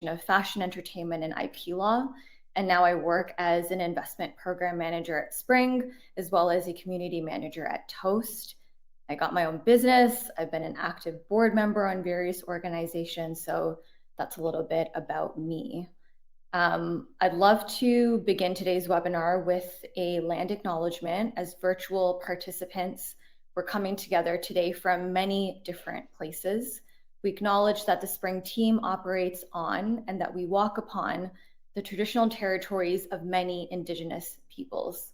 of fashion, entertainment, and IP law. And now I work as an investment program manager at Spring, as well as a community manager at Toast. I got my own business. I've been an active board member on various organizations. So that's a little bit about me. I'd love to begin today's webinar with a land acknowledgement. As virtual participants, we're coming together today from many different places. We acknowledge that the Spring team operates on and that we walk upon the traditional territories of many Indigenous peoples.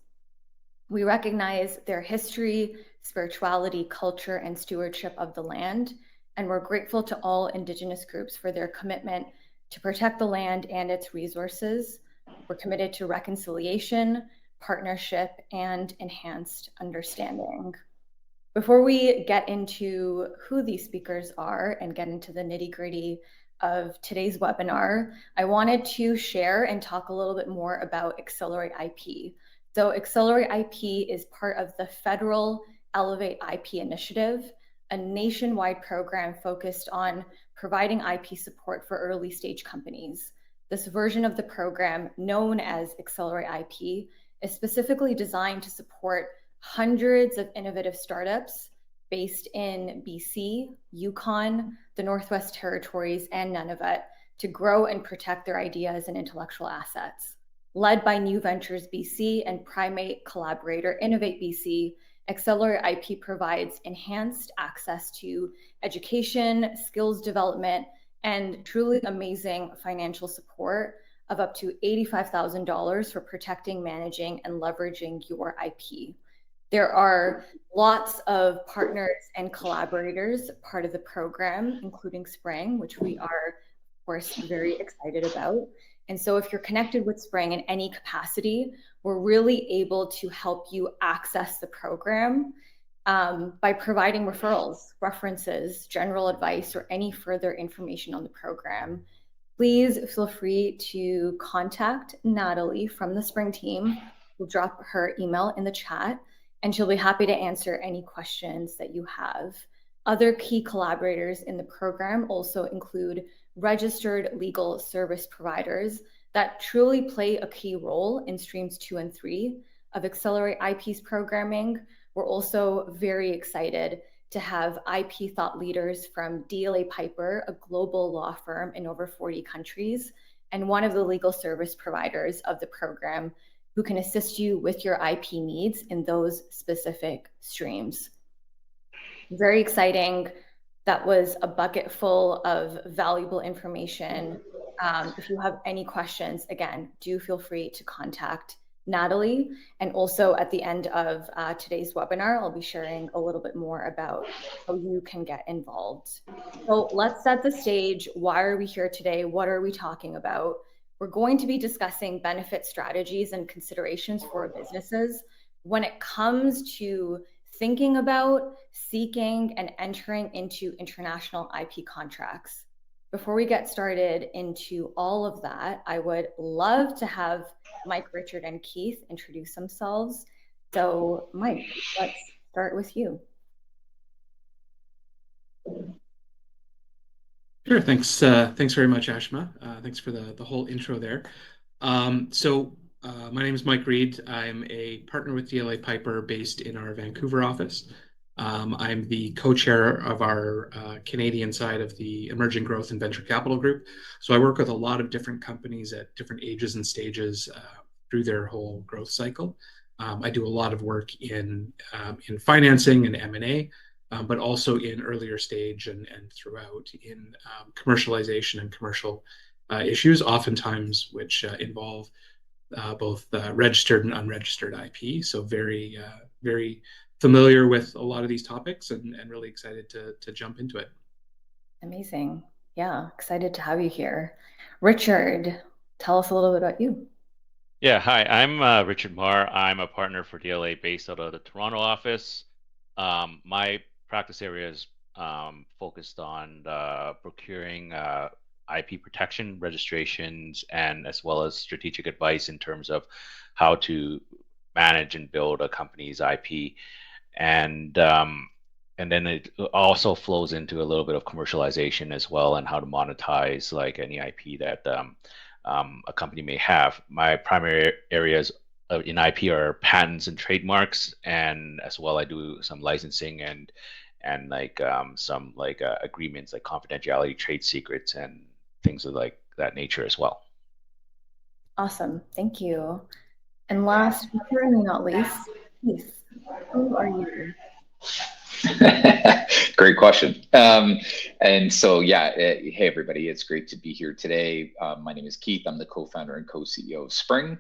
We recognize their history, spirituality, culture, and stewardship of the land, and we're grateful to all Indigenous groups for their commitment to protect the land and its resources. We're committed to reconciliation, partnership, and enhanced understanding. Before we get into who these speakers are and get into the nitty-gritty of today's webinar, I wanted to share and talk a little bit more about AccelerateIP. So AccelerateIP is part of the federal Elevate IP initiative, a nationwide program focused on providing IP support for early stage companies. This version of the program, known as AccelerateIP, is specifically designed to support hundreds of innovative startups based in BC, Yukon, the Northwest Territories, and Nunavut to grow and protect their ideas and intellectual assets. Led by New Ventures BC and Primate collaborator Innovate BC, AccelerateIP provides enhanced access to education, skills development, and truly amazing financial support of up to $85,000 for protecting, managing, and leveraging your IP. There are lots of partners and collaborators part of the program, including Spring, which we are, of course, very excited about. And so if you're connected with Spring in any capacity, we're really able to help you access the program by providing referrals, references, general advice, or any further information on the program. Please feel free to contact Natalie from the Spring team. We'll drop her email in the chat, and she'll be happy to answer any questions that you have. Other key collaborators in the program also include registered legal service providers that truly play a key role in streams 2 and 3 of AccelerateIP's programming. We're also very excited to have IP thought leaders from DLA Piper, a global law firm in over 40 countries, and one of the legal service providers of the program who can assist you with your IP needs in those specific streams. Very exciting. That was a bucket full of valuable information. If you have any questions, again, do feel free to contact Natalie. And also at the end of today's webinar, I'll be sharing a little bit more about how you can get involved. So let's set the stage. Why are we here today? What are we talking about? We're going to be discussing benefit strategies and considerations for businesses when it comes to thinking about, seeking, and entering into international IP contracts. Before we get started into all of that, I would love to have Mike, Richard, and Keith introduce themselves. So Mike, let's start with you. Sure, thanks very much, Ashma. Thanks for the whole intro there. My name is Mike Reed. I'm a partner with DLA Piper based in our Vancouver office. I'm the co-chair of our Canadian side of the Emerging Growth and Venture Capital Group. So I work with a lot of different companies at different ages and stages through their whole growth cycle. I do a lot of work in financing and M&A, but also in earlier stage and throughout in commercialization and commercial issues, oftentimes which involve both registered and unregistered IP. So very familiar with a lot of these topics and really excited to jump into it. Amazing. Yeah, excited to have you here. Richard, tell us a little bit about you. Yeah, hi, I'm Richard Marr. I'm a partner for DLA based out of the Toronto office. My practice area is focused on procuring IP protection, registrations, and as well as strategic advice in terms of how to manage and build a company's IP. And and then it also flows into a little bit of commercialization as well, and how to monetize like any IP that a company may have. My primary areas in IP are patents and trademarks, and as well I do some licensing and like some like agreements like confidentiality, trade secrets, and things of like that nature as well. Awesome. Thank you. And last, but certainly not least, Keith, who are you? Great question. And so, yeah, hey, everybody, it's great to be here today. My name is Keith. I'm the co-founder and co-CEO of Spring.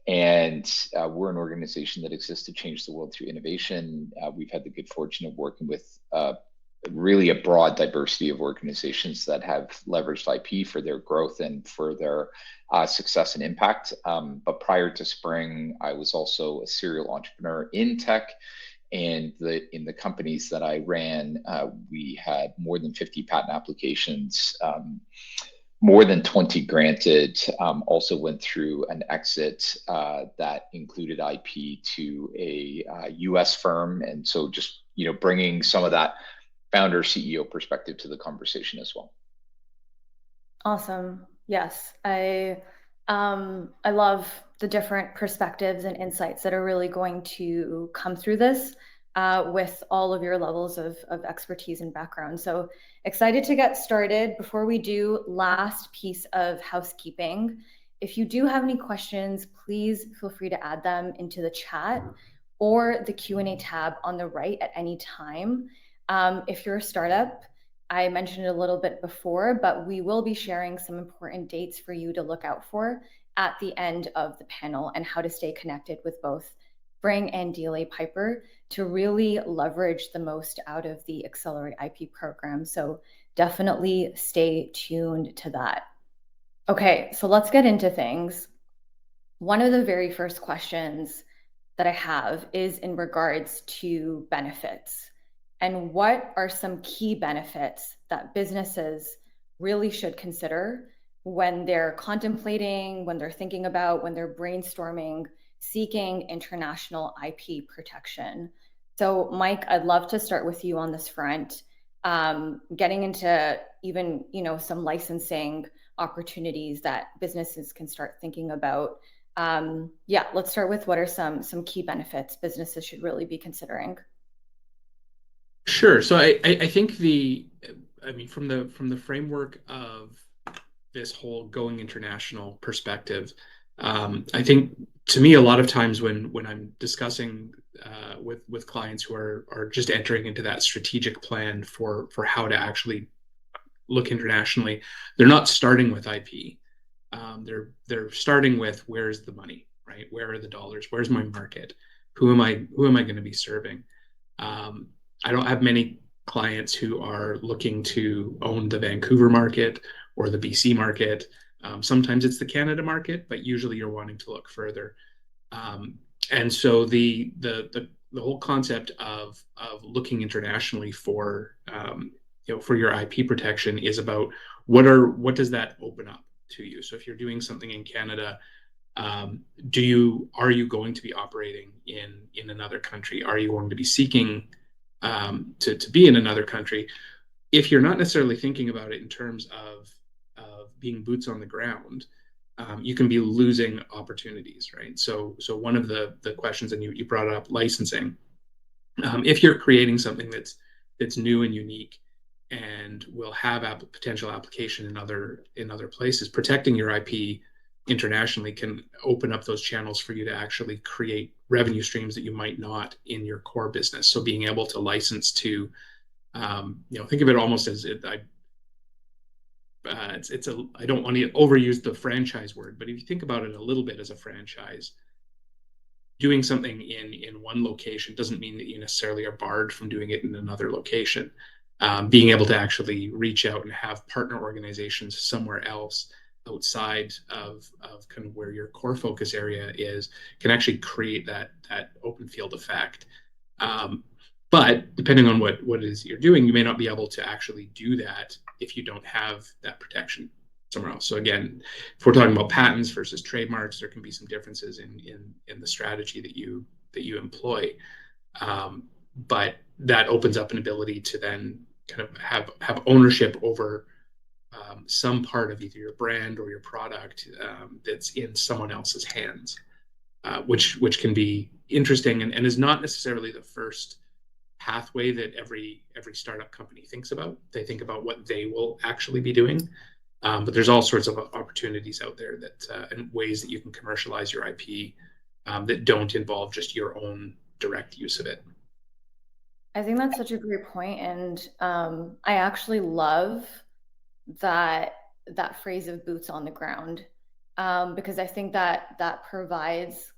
And we're an organization that exists to change the world through innovation. We've had the good fortune of working with really a broad diversity of organizations that have leveraged IP for their growth and for their success and impact. But prior to Spring, I was also a serial entrepreneur in tech. And in the companies that I ran, we had more than 50 patent applications, more than 20 granted. Also went through an exit that included IP to a US firm. And so just, bringing some of that founder CEO perspective to the conversation as well. Awesome. Yes, I love the different perspectives and insights that are really going to come through this with all of your levels of expertise and background. So excited to get started. Before we do, last piece of housekeeping. If you do have any questions, please feel free to add them into the chat or the Q&A tab on the right at any time. If you're a startup, I mentioned it a little bit before, but we will be sharing some important dates for you to look out for at the end of the panel, and how to stay connected with both Spring and DLA Piper to really leverage the most out of the Accelerate IP program. So definitely stay tuned to that. Okay, so let's get into things. One of the very first questions that I have is in regards to benefits. And what are some key benefits that businesses really should consider when they're contemplating, when they're thinking about, when they're brainstorming, seeking international IP protection? So Mike, I'd love to start with you on this front, getting into even, some licensing opportunities that businesses can start thinking about. Yeah, let's start with what are some key benefits businesses should really be considering. Sure. So I think from the framework of this whole going international perspective, I think to me a lot of times when I'm discussing with clients who are just entering into that strategic plan for how to actually look internationally, they're not starting with IP. They're starting with, where's the money, right? Where are the dollars? Where's my market? Who am I going to be serving? I don't have many clients who are looking to own the Vancouver market or the BC market. Sometimes it's the Canada market, but usually you're wanting to look further. And so the whole concept of looking internationally for for your IP protection is about what does that open up to you? So if you're doing something in Canada, are you going to be operating in another country? Are you going to be seeking to be in another country? If you're not necessarily thinking about it in terms of being boots on the ground, you can be losing opportunities, right? So one of the questions, and you brought up licensing. If you're creating something that's new and unique and will have potential application in other places, protecting your IP internationally can open up those channels for you to actually create revenue streams that you might not in your core business. So being able to license to, think of it almost as I don't want to overuse the franchise word, but if you think about it a little bit as a franchise, doing something in one location doesn't mean that you necessarily are barred from doing it in another location. Being able to actually reach out and have partner organizations somewhere else outside of kind of where your core focus area is can actually create that open field effect. But depending on what it is you're doing, you may not be able to actually do that if you don't have that protection somewhere else. So again, if we're talking about patents versus trademarks, there can be some differences in the strategy that you employ. But that opens up an ability to then kind of have ownership over some part of either your brand or your product that's in someone else's hands, which can be interesting and is not necessarily the first pathway that every startup company thinks about. They think about what they will actually be doing, but there's all sorts of opportunities out there that and ways that you can commercialize your IP that don't involve just your own direct use of it. I think that's such a great point, and I actually love that phrase of boots on the ground, because I think that provides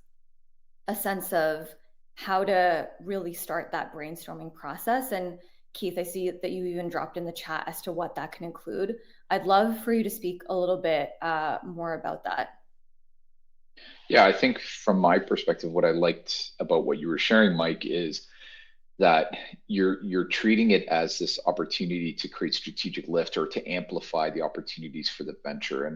a sense of how to really start that brainstorming process. And Keith, I see that you even dropped in the chat as to what that can include. I'd love for you to speak a little bit more about that. Yeah, I think from my perspective, what I liked about what you were sharing, Mike, is that you're treating it as this opportunity to create strategic lift or to amplify the opportunities for the venture.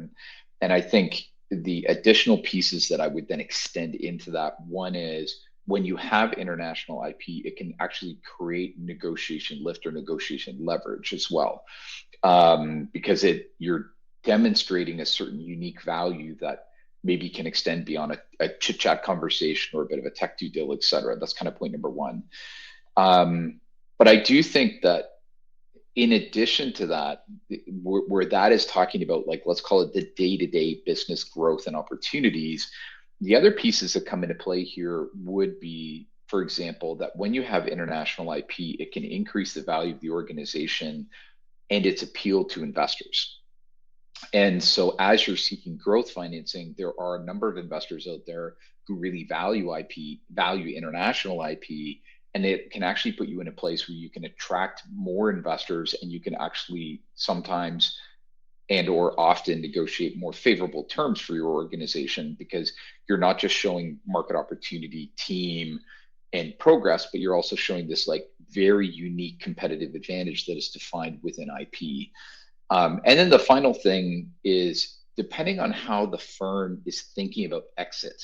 And I think the additional pieces that I would then extend into that, one is when you have international IP, it can actually create negotiation lift or negotiation leverage as well, because you're demonstrating a certain unique value that maybe can extend beyond a chit chat conversation or a bit of a tech due deal, et cetera. That's kind of point number one. But I do think that in addition to that, where that is talking about, like, let's call it the day-to-day business growth and opportunities, the other pieces that come into play here would be, for example, that when you have international IP, it can increase the value of the organization and its appeal to investors. And so as you're seeking growth financing, there are a number of investors out there who really value IP, value international IP, and it can actually put you in a place where you can attract more investors and you can actually sometimes and or often negotiate more favorable terms for your organization, because you're not just showing market opportunity, team, and progress, but you're also showing this like very unique competitive advantage that is defined within IP. And then the final thing is, depending on how the firm is thinking about exit,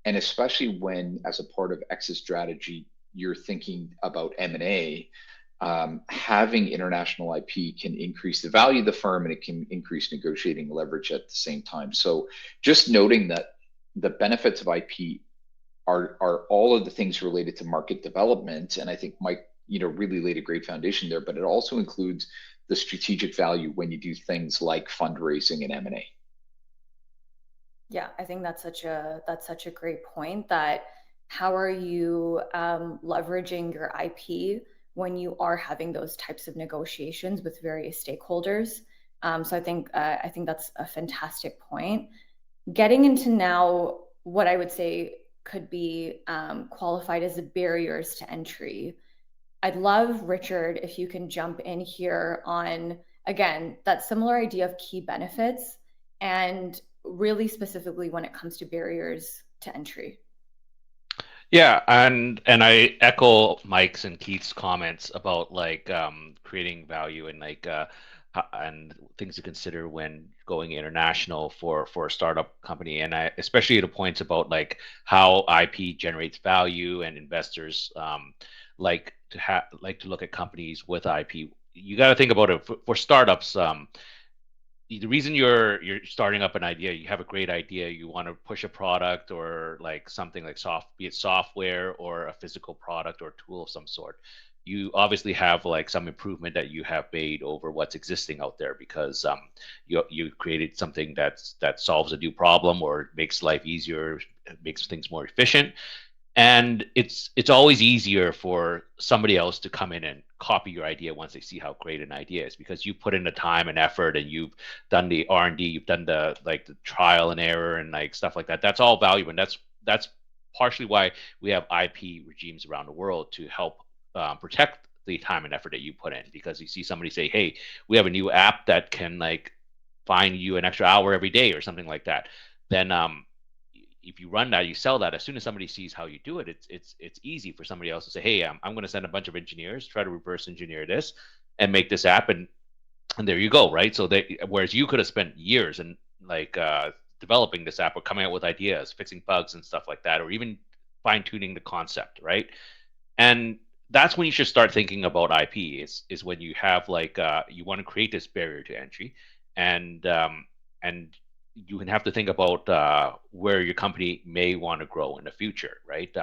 and especially when, as a part of exit strategy, you're thinking about M&A, having international IP can increase the value of the firm and it can increase negotiating leverage at the same time. So just noting that the benefits of IP are all of the things related to market development. And I think Mike, really laid a great foundation there, but it also includes the strategic value when you do things like fundraising and M&A. Yeah, I think that's such a great point, that how are you leveraging your IP when you are having those types of negotiations with various stakeholders. So I think that's a fantastic point. Getting into now what I would say could be qualified as the barriers to entry. I'd love, Richard, if you can jump in here on, again, that similar idea of key benefits and really specifically when it comes to barriers to entry. Yeah, and I echo Mike's and Keith's comments about like creating value and like and things to consider when going international for a startup company, and I especially the points about like how IP generates value and investors like to look at companies with IP. You got to think about it for startups. The reason you're starting up an idea, you have a great idea, you want to push a product or like something like be it software or a physical product or tool of some sort. You obviously have like some improvement that you have made over what's existing out there because you created something that solves a new problem or makes life easier, makes things more efficient. And it's always easier for somebody else to come in and copy your idea once they see how great an idea is, because you put in the time and effort and you've done the R&D, you've done the like the trial and error and like stuff like that. That's all value, and that's partially why we have IP regimes around the world to help protect the time and effort that you put in. Because you see somebody say, hey, we have a new app that can like find you an extra hour every day or something like that, then if you run that, you sell that. As soon as somebody sees how you do it, it's easy for somebody else to say, "Hey, I'm going to send a bunch of engineers, try to reverse engineer this, and make this app," and there you go, right? So whereas you could have spent years and like developing this app or coming out with ideas, fixing bugs and stuff like that, or even fine tuning the concept, right? And that's when you should start thinking about IP. Is when you have like you want to create this barrier to entry, and you can have to think about where your company may want to grow in the future, right?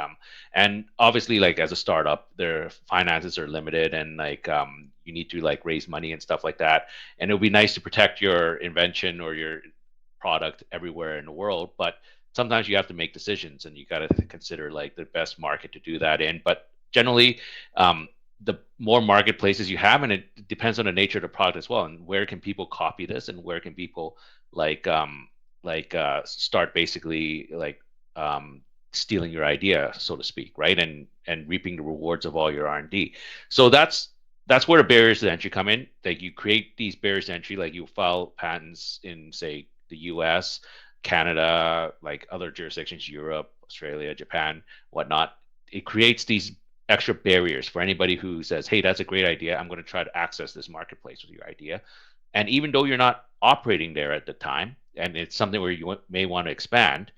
And obviously, like as a startup, their finances are limited, and like you need to like raise money and stuff like that. And it would be nice to protect your invention or your product everywhere in the world, but sometimes you have to make decisions, and you got to consider like the best market to do that in. But generally, um, the more marketplaces you have, and it depends on the nature of the product as well, and where can people copy this, and where can people like start basically like stealing your idea, so to speak, right? And reaping the rewards of all your R&D. So that's where the barriers to entry come in. Like you create these barriers to entry, like you file patents in say the US, Canada, like other jurisdictions, Europe, Australia, Japan, whatnot. It creates these extra barriers for anybody who says, hey, that's a great idea. I'm going to try to access this marketplace with your idea. And even though you're not operating there at the time, and it's something where you may want to expand,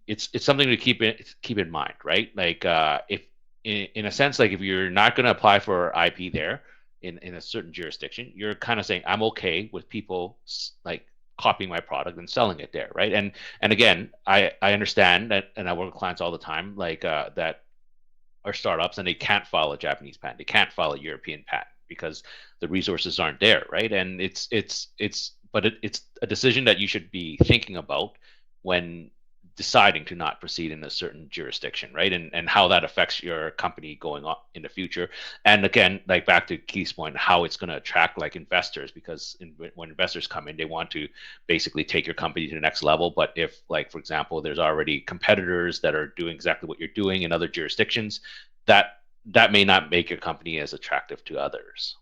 it's something to keep in mind, right? Like if in a sense, like if you're not going to apply for IP there in a certain jurisdiction, you're kind of saying I'm okay with people like copying my product and selling it there, right? And again, I understand that, and I work with clients all the time, like that are startups and they can't file a Japanese patent, they can't file a European patent because the resources aren't there, right? And it's a decision that you should be thinking about when deciding to not proceed in a certain jurisdiction, right? And how that affects your company going on in the future. And again, like back to Keith's point, how it's going to attract like investors, because when investors come in, they want to basically take your company to the next level. But if, like, for example, there's already competitors that are doing exactly what you're doing in other jurisdictions, that may not make your company as attractive to others.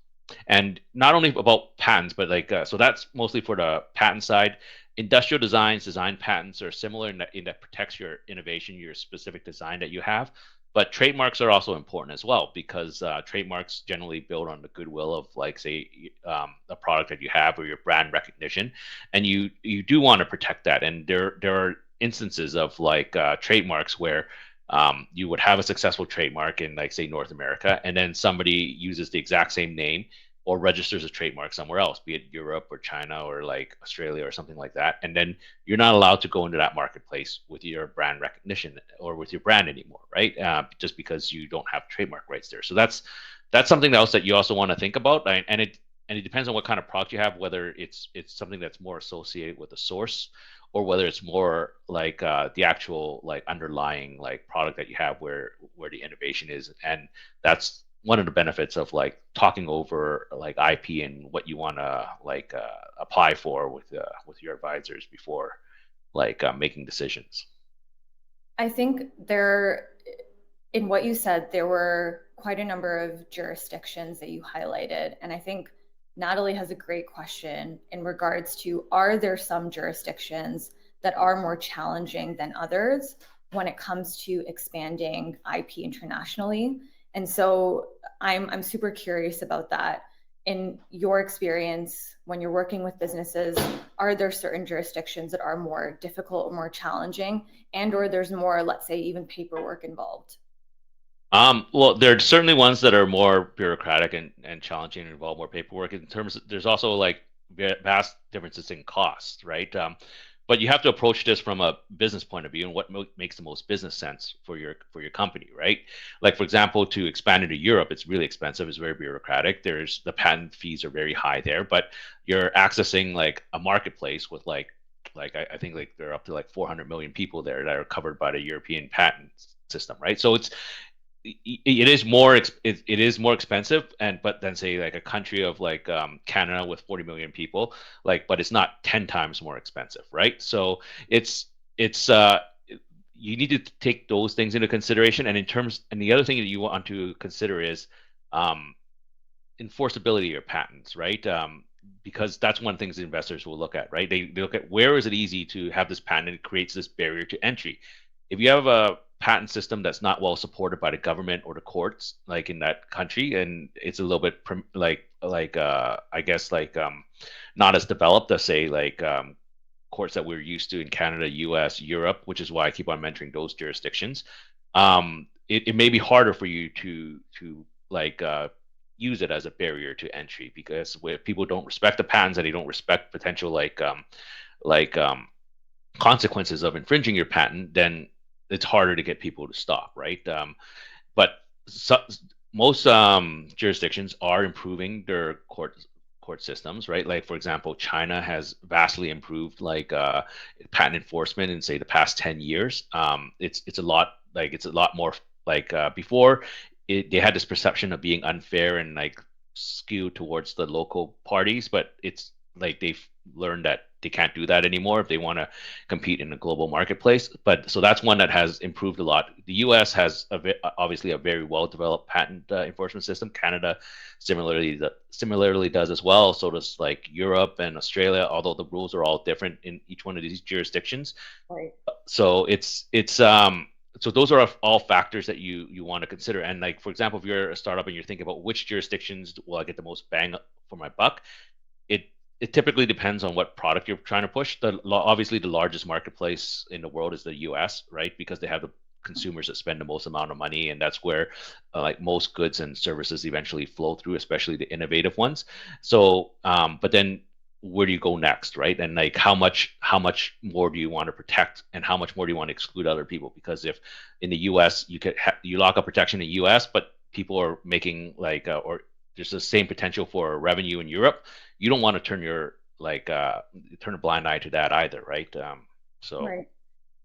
And not only about patents, but like so that's mostly for the patent side. Industrial design patents are similar in that protects your innovation, your specific design that you have. But trademarks are also important as well, because trademarks generally build on the goodwill of, like, say, a product that you have or your brand recognition, and you do want to protect that. And there are instances of like trademarks where you would have a successful trademark in, like, say, North America, and then somebody uses the exact same name or registers a trademark somewhere else, be it Europe or China or like Australia or something like that. And then you're not allowed to go into that marketplace with your brand recognition or with your brand anymore, right? Just because you don't have trademark rights there. So that's something else that you also want to think about. And it depends on what kind of product you have, whether it's something that's more associated with the source, or whether it's more like the actual like underlying like product that you have where the innovation is. And that's one of the benefits of like talking over like IP and what you want to like apply for with your advisors before like making decisions. I think in what you said, there were quite a number of jurisdictions that you highlighted. And I think Natalie has a great question in regards to, are there some jurisdictions that are more challenging than others when it comes to expanding IP internationally? And so I'm super curious about that. In your experience, when you're working with businesses, are there certain jurisdictions that are more difficult or more challenging, or there's more, let's say, even paperwork involved? Well, there are certainly ones that are more bureaucratic and challenging and involve more paperwork. In terms of, there's also like vast differences in cost, right? But you have to approach this from a business point of view and what makes the most business sense for your company, right? Like, for example, to expand into Europe, it's really expensive. It's very bureaucratic. There's the patent fees are very high there, but you're accessing like a marketplace with like I think like there are up to like 400 million people there that are covered by the European patent system, right? So it is more it is more expensive, and but then say like a country of like Canada with 40 million people, like, but it's not 10 times more expensive, right? So it's you need to take those things into consideration. And the other thing that you want to consider is enforceability of your patents, right? Because that's one of the things investors will look at, right? They look at where is it easy to have this patent, and it creates this barrier to entry. If you have a patent system that's not well supported by the government or the courts, like in that country, and it's a little bit I guess like not as developed as, say, like courts that we're used to in Canada, U.S., Europe, which is why I keep on mentioning those jurisdictions. it may be harder for you to like use it as a barrier to entry, because where people don't respect the patents and they don't respect potential like consequences of infringing your patent, then it's harder to get people to stop, right? But so, most jurisdictions are improving their court systems, right? Like for example, China has vastly improved like patent enforcement in say the past 10 years. It's a lot like it's a lot more like before they had this perception of being unfair and like skewed towards the local parties, but it's like they've learned that they can't do that anymore if they want to compete in a global marketplace. But so that's one that has improved a lot. The U.S. has obviously a very well developed patent enforcement system. Canada similarly does as well. So does like Europe and Australia, although the rules are all different in each one of these jurisdictions. Right. So it's so those are all factors that you want to consider. And like for example, if you're a startup and you're thinking about which jurisdictions will I get the most bang for my buck, it it typically depends on what product you're trying to push. Obviously the largest marketplace in the world is the U.S., right? Because they have the consumers that spend the most amount of money, and that's where like most goods and services eventually flow through, especially the innovative ones. So, but then where do you go next, right? And like how much more do you want to protect, and how much more do you want to exclude other people? Because if in the U.S. you lock up protection in the U.S., but people are making like or there's the same potential for revenue in Europe, you don't want to turn a blind eye to that either, right? So Right.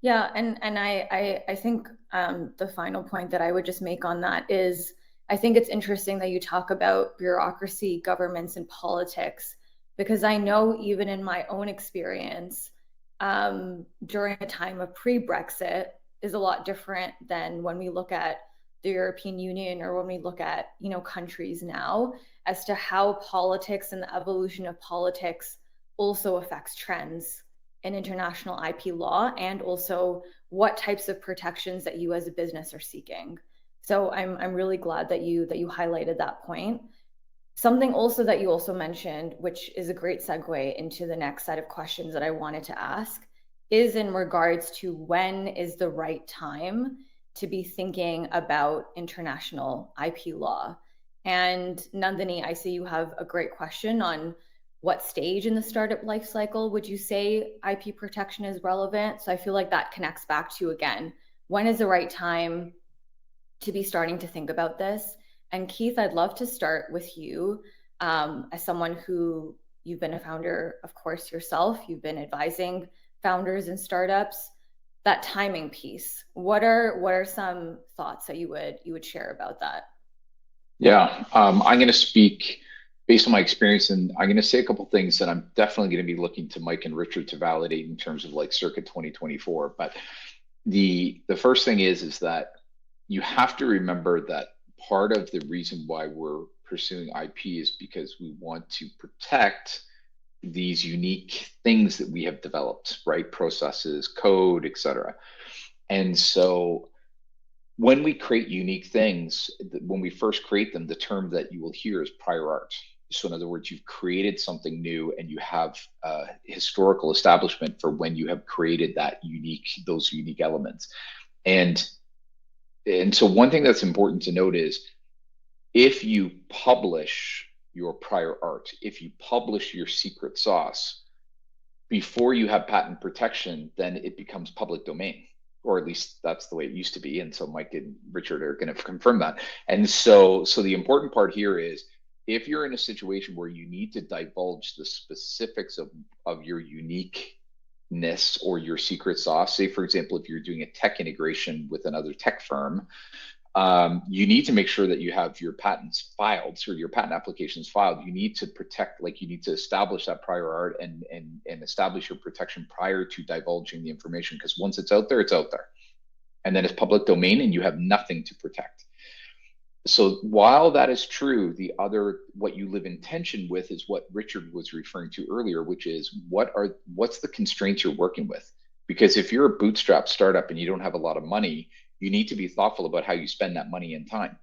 Yeah, and I think the final point that I would just make on that is I think it's interesting that you talk about bureaucracy, governments, and politics, because I know even in my own experience, during a time of pre-Brexit is a lot different than when we look at the European Union or when we look at, countries now, as to how politics and the evolution of politics also affects trends in international IP law, and also what types of protections that you as a business are seeking. So I'm really glad that you highlighted that point. Something also that you also mentioned, which is a great segue into the next set of questions that I wanted to ask, is in regards to when is the right time to be thinking about international IP law. And Nandini, I see you have a great question on what stage in the startup life cycle would you say IP protection is relevant? So I feel like that connects back to, again, when is the right time to be starting to think about this? And Keith, I'd love to start with you, as someone who you've been a founder, of course, yourself. You've been advising founders and startups. That timing piece. What are some thoughts that you would share about that? Yeah, I'm going to speak based on my experience, and I'm going to say a couple things that I'm definitely going to be looking to Mike and Richard to validate in terms of like circa 2024. But the first thing is that you have to remember that part of the reason why we're pursuing IP is because we want to protect these unique things that we have developed, right? Processes, code, etc. And so when we create unique things, when we first create them, the term that you will hear is prior art. So in other words, you've created something new and you have historical establishment for when you have created those unique elements. And so one thing that's important to note is if you publish your prior art, if you publish your secret sauce before you have patent protection, then it becomes public domain, or at least that's the way it used to be. And so Mike and Richard are going to confirm that. And so the important part here is if you're in a situation where you need to divulge the specifics of your uniqueness or your secret sauce, say, for example, if you're doing a tech integration with another tech firm, you need to make sure that you have your patents filed, so your patent applications filed. You need to protect, like you need to establish that prior art and establish your protection prior to divulging the information, because once it's out there, and then it's public domain and you have nothing to protect. So while that is true, what you live in tension with is what Richard was referring to earlier, which is what's the constraints you're working with? Because if you're a bootstrap startup and you don't have a lot of money, you need to be thoughtful about how you spend that money and time.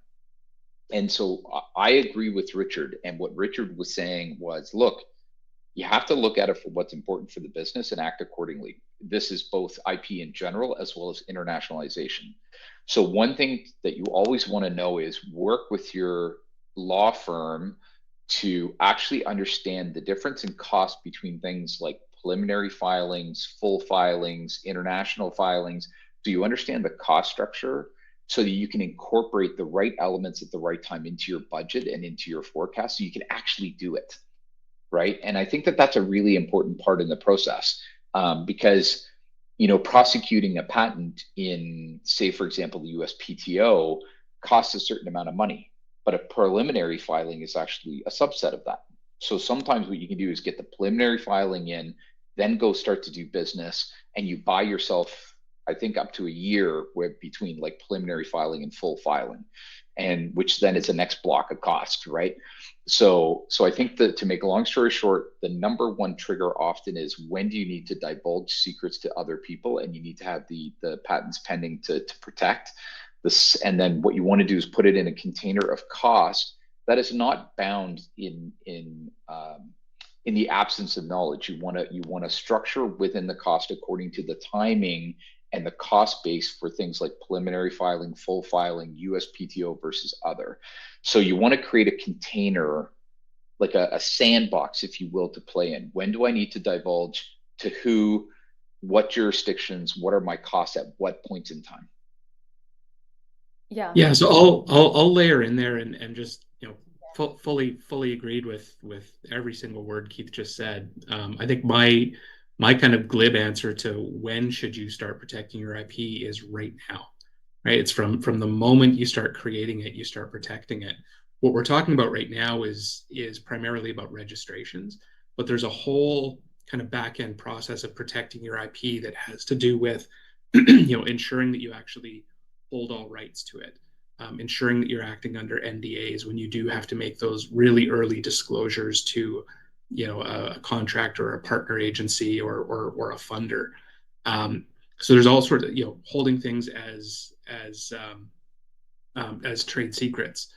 And so I agree with Richard. And what Richard was saying was, look, you have to look at it for what's important for the business and act accordingly. this is both IP in general as well as internationalization. So one thing that you always want to know is work with your law firm to actually understand the difference in cost between things like preliminary filings, full filings, international filings. So you understand the cost structure so that you can incorporate the right elements at the right time into your budget and into your forecast so you can actually do it, right? And I think that that's a really important part in the process, because prosecuting a patent in, say, for example, the USPTO costs a certain amount of money, but a preliminary filing is actually a subset of that. So sometimes what you can do is get the preliminary filing in, then go start to do business, and you buy yourself, I think, up to a year where between like preliminary filing and full filing, and which then is the next block of cost, right? So I think that, to make a long story short, the number one trigger often is, when do you need to divulge secrets to other people, and you need to have the patents pending to protect this. And then what you want to do is put it in a container of cost that is not bound in the absence of knowledge. You want to structure within the cost according to the timing and the cost base for things like preliminary filing, full filing, USPTO versus other. So you want to create a container, like a sandbox, if you will, to play in. When do I need to divulge to who, what jurisdictions, what are my costs at what points in time? Yeah. Yeah, so I'll layer in there and just fully agreed with every single word Keith just said. I think my kind of glib answer to when should you start protecting your IP is right now, right? It's from the moment you start creating it, you start protecting it. What we're talking about right now is primarily about registrations, but there's a whole kind of back end process of protecting your IP that has to do with ensuring that you actually hold all rights to it, ensuring that you're acting under NDAs when you do have to make those really early disclosures to, a contractor or a partner agency or a funder. So there's all sorts of, holding things as trade secrets,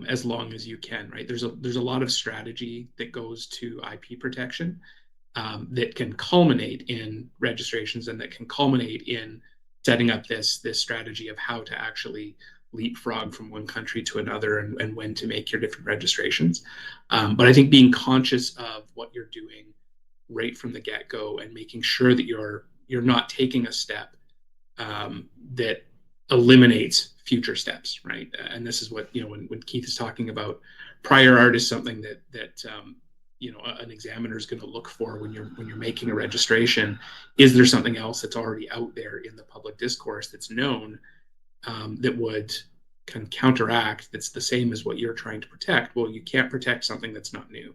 as long as you can, right? There's a lot of strategy that goes to IP protection, that can culminate in registrations, and that can culminate in setting up this strategy of how to actually leapfrog from one country to another, and when to make your different registrations. But I think being conscious of what you're doing right from the get-go, and making sure that you're not taking a step that eliminates future steps, right? And this is what, when Keith is talking about prior art is something that an examiner is going to look for when you're making a registration. Is there something else that's already out there in the public discourse that's known, that would kind of counteract, that's the same as what you're trying to protect? Well, you can't protect something that's not new,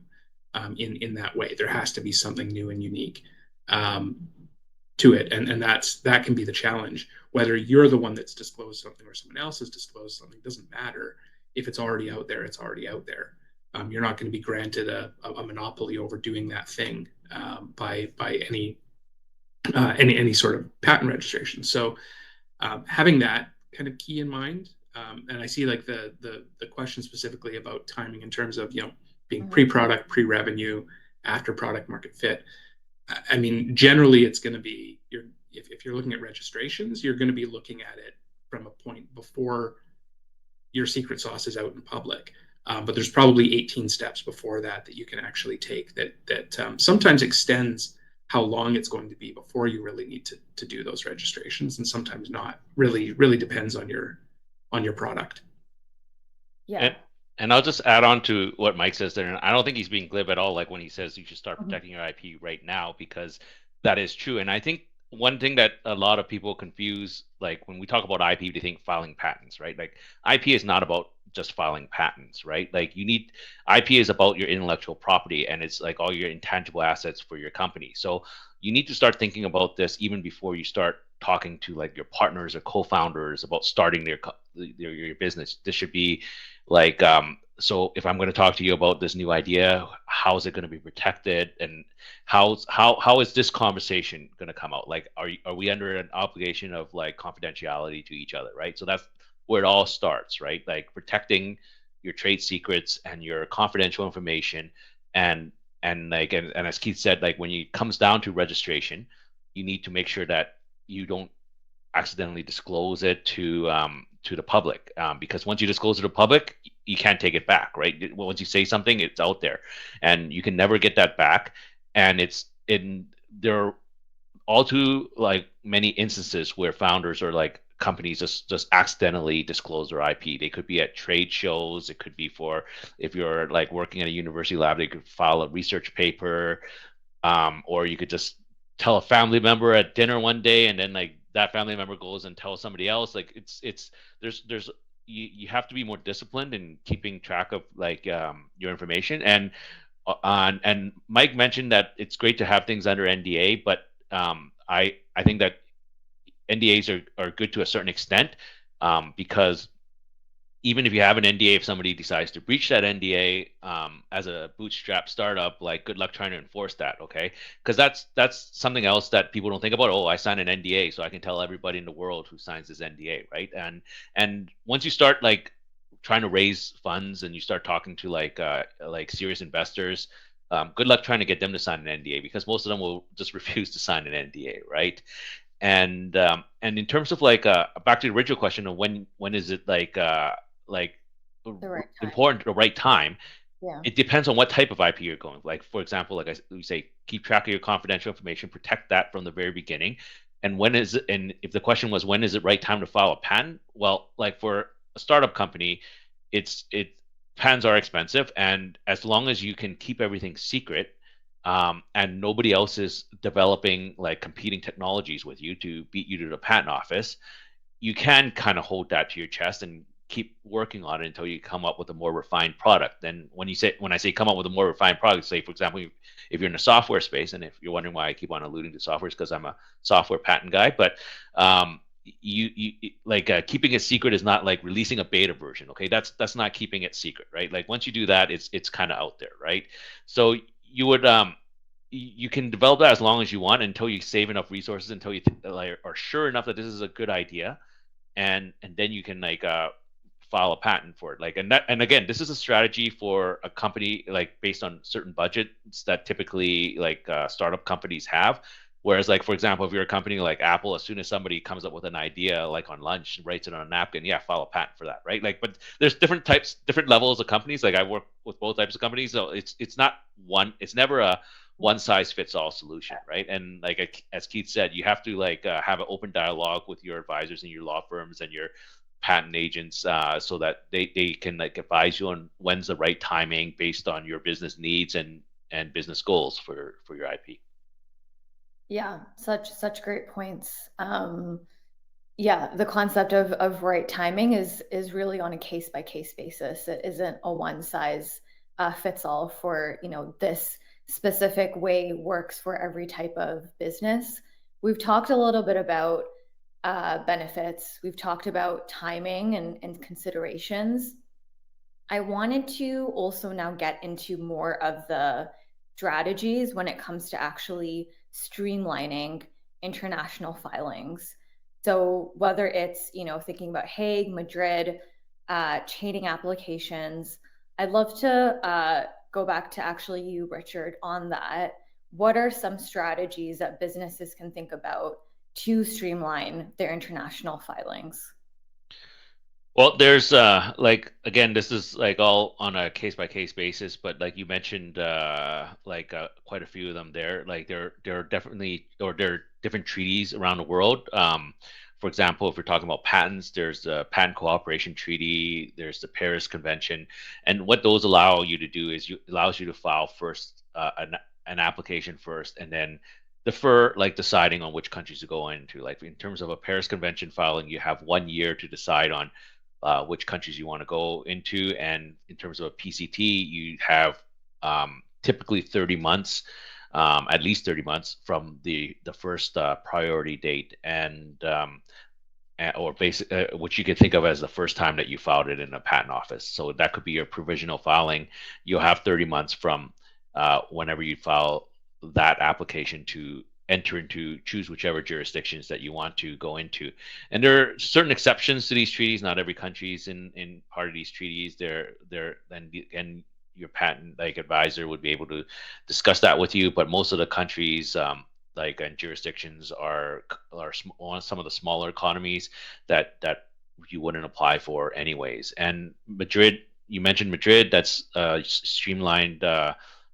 in that way. There has to be something new and unique, to it, and that can be the challenge. Whether you're the one that's disclosed something or someone else has disclosed something, doesn't matter. If it's already out there, it's already out there. You're not going to be granted a monopoly over doing that thing, by any sort of patent registration. So, having that kind of key in mind, and I see like the question specifically about timing in terms of being pre-product, pre-revenue, after product market fit. I mean, generally, it's going to be if you're looking at registrations, you're going to be looking at it from a point before your secret sauce is out in public. But there's probably 18 steps before that you can actually take, that sometimes extends how long it's going to be before you really need to do those registrations, and sometimes not. Really depends on your product. Yeah. And I'll just add on to what Mike says there. And I don't think he's being glib at all, like when he says you should start protecting your IP right now, because that is true. And I think one thing that a lot of people confuse, like when we talk about IP, they think filing patents, right? Like IP is not about just filing patents, right? Like IP is about your intellectual property, and it's like all your intangible assets for your company. So you need to start thinking about this even before you start talking to like your partners or co-founders about starting your business. This should be like, so if I'm going to talk to you about this new idea, how is it going to be protected, and how is this conversation going to come out? Like, are we under an obligation of like confidentiality to each other, right? So that's where it all starts, right? Like protecting your trade secrets and your confidential information, and as Keith said, like when it comes down to registration, you need to make sure that you don't accidentally disclose it to the public, because once you disclose it to the public, you can't take it back, right? Once you say something, it's out there, and you can never get that back. And it's in there are all too like many instances where founders or like companies just accidentally disclose their IP. They could be at trade shows. It could be for if you're like working at a university lab, they could file a research paper, or you could just tell a family member at dinner one day, and then like that family member goes and tells somebody else. Like it's there's you have to be more disciplined in keeping track of like your information. And Mike mentioned that it's great to have things under NDA, but I think that NDAs are good to a certain extent, because even if you have an NDA, if somebody decides to breach that NDA, as a bootstrap startup, like good luck trying to enforce that, okay? Because that's something else that people don't think about. Oh, I signed an NDA, so I can tell everybody in the world who signs this NDA, right? And once you start like trying to raise funds and you start talking to like serious investors, good luck trying to get them to sign an NDA, because most of them will just refuse to sign an NDA, right? And in terms of like back to the original question of when is it like The right time. important, the right time, Yeah. it depends on what type of IP you're going. Like for example, like we say, keep track of your confidential information, protect that from the very beginning. And when is it? And if the question was when is it right time to file a patent? Well, like for a startup company, it patents are expensive, and as long as you can keep everything secret, and nobody else is developing like competing technologies with you to beat you to the patent office, you can kind of hold that to your chest and keep working on it until you come up with a more refined product. And when I say come up with a more refined product, say for example, if you're in the software space, and if you're wondering why I keep on alluding to software, it's because I'm a software patent guy. But you like keeping it secret is not like releasing a beta version. Okay, that's not keeping it secret, right? Like once you do that, it's kind of out there, right? So you would you can develop that as long as you want until you save enough resources, until you like, are sure enough that this is a good idea, and then you can like file a patent for it. Like and again, this is a strategy for a company like based on certain budgets that typically like startup companies have. Whereas like for example, if you're a company like Apple, as soon as somebody comes up with an idea like on lunch and writes it on a napkin, yeah, file a patent for that, right? Like, but there's different types, different levels of companies. Like I work with both types of companies, so it's not one. It's never a one size fits all solution, right? And like as Keith said, you have to like have an open dialogue with your advisors and your law firms and your patent agents, so that they can like advise you on when's the right timing based on your business needs and business goals for your IP. Yeah, such great points. Yeah, the concept of right timing is really on a case by case basis. It isn't a one size fits all for, this specific way works for every type of business. We've talked a little bit about benefits. We've talked about timing and considerations. I wanted to also now get into more of the strategies when it comes to actually streamlining international filings. So whether it's, thinking about Hague, Madrid, chaining applications, I'd love to go back to actually you, Richard, on that. What are some strategies that businesses can think about to streamline their international filings? Well, there's like again, this is like all on a case by case basis, but like you mentioned, like quite a few of them there. Like there are definitely or there are different treaties around the world. For example, if we're talking about patents, there's the Patent Cooperation Treaty, there's the Paris Convention, and what those allow you to do is allows you to file first an application first, and then defer like deciding on which countries to go into. Like in terms of a Paris Convention filing, you have 1 year to decide on which countries you want to go into. And in terms of a PCT, you have typically 30 months, at least 30 months from the first priority date, and or basic, which you can think of as the first time that you filed it in a patent office. So that could be your provisional filing. You'll have 30 months from whenever you file that application to enter into, choose whichever jurisdictions that you want to go into. And there are certain exceptions to these treaties. Not every country is in part of these treaties. They're and your patent like advisor would be able to discuss that with you. But most of the countries and jurisdictions are some of the smaller economies that you wouldn't apply for anyways. And Madrid, you mentioned Madrid. That's a streamlined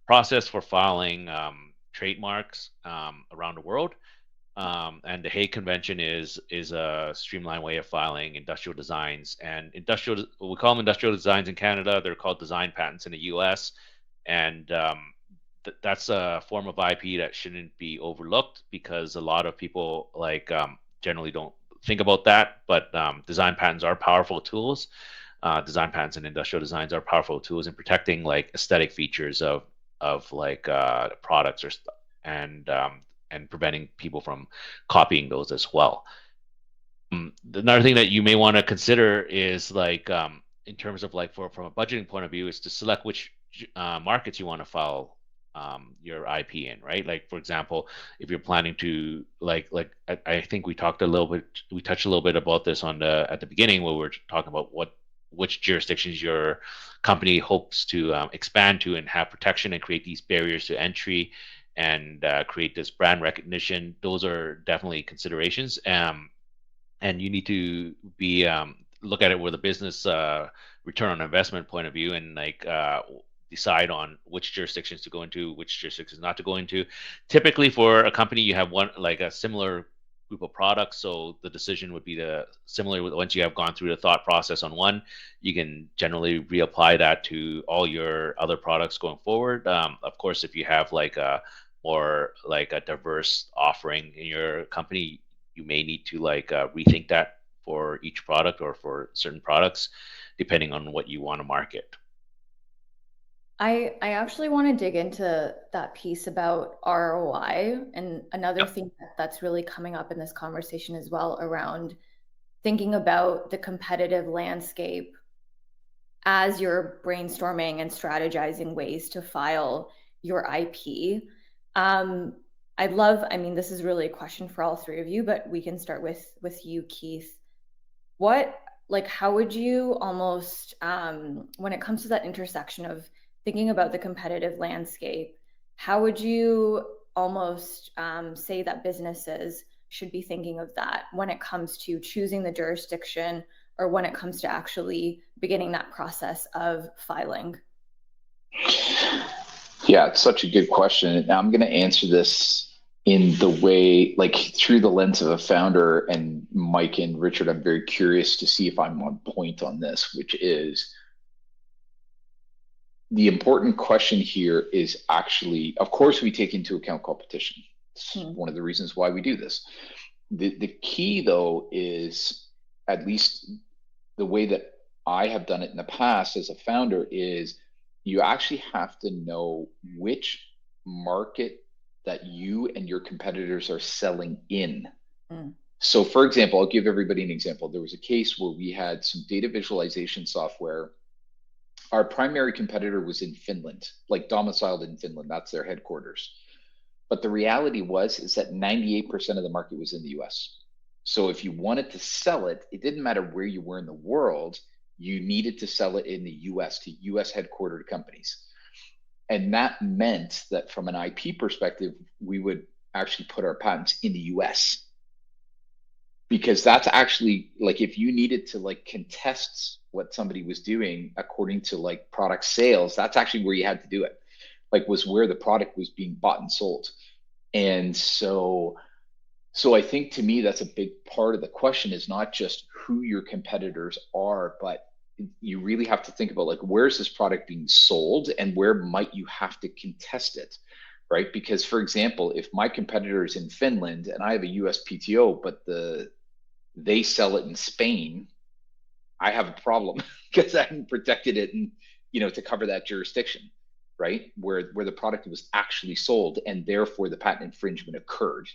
process for filing trademarks around the world. And the Hague Convention is a streamlined way of filing industrial designs, and we call them industrial designs in Canada. They're called design patents in the U.S. And that's a form of IP that shouldn't be overlooked, because a lot of people generally don't think about that. But design patents are powerful tools. Design patents and industrial designs are powerful tools in protecting aesthetic features of products or stuff, and preventing people from copying those as well. Another thing that you may want to consider is in terms of from a budgeting point of view, is to select which markets you want to file your IP in, right? Like, for example, if you're planning to I think we touched a little bit about this at the beginning, where we're talking about which jurisdictions your company hopes to expand to and have protection and create these barriers to entry and create this brand recognition. Those are definitely considerations. And you need to be look at it with a business return on investment point of view, and decide on which jurisdictions to go into, which jurisdictions not to go into. Typically, for a company, you have a similar group of products, so the decision would be similar. Once you have gone through the thought process on one, you can generally reapply that to all your other products going forward. Of course, if you have more a diverse offering in your company, you may need to rethink that for each product or for certain products, depending on what you want to market. I actually want to dig into that piece about ROI, and another thing that's really coming up in this conversation as well, around thinking about the competitive landscape as you're brainstorming and strategizing ways to file your IP. This is really a question for all three of you, but we can start with you, Keith. How would you almost, when it comes to that intersection of thinking about the competitive landscape, how would you almost say that businesses should be thinking of that when it comes to choosing the jurisdiction, or when it comes to actually beginning that process of filing? Yeah, it's such a good question. Now I'm going to answer this in the way, through the lens of a founder. And Mike and Richard, I'm very curious to see if I'm on point on this, which is the important question here is actually, of course, we take into account competition. It's one of the reasons why we do this. The key, though, is, at least the way that I have done it in the past as a founder, is you actually have to know which market that you and your competitors are selling in. So, for example, I'll give everybody an example. There was a case where we had some data visualization software. Our primary competitor was in Finland, domiciled in Finland. That's their headquarters. But the reality is that 98% of the market was in the US. So if you wanted to sell it, it didn't matter where you were in the world, you needed to sell it in the US to US headquartered companies. And that meant that from an IP perspective, we would actually put our patents in the US. Because that's actually, if you needed to contest what somebody was doing according to product sales, that's actually where you had to do it, was where the product was being bought and sold. And so I think, to me, that's a big part of the question, is not just who your competitors are, but you really have to think about where is this product being sold and where might you have to contest it, right? Because, for example, if my competitor is in Finland and I have a US PTO, but they sell it in Spain, I have a problem because I haven't protected it and to cover that jurisdiction, right? Where the product was actually sold, and therefore the patent infringement occurred.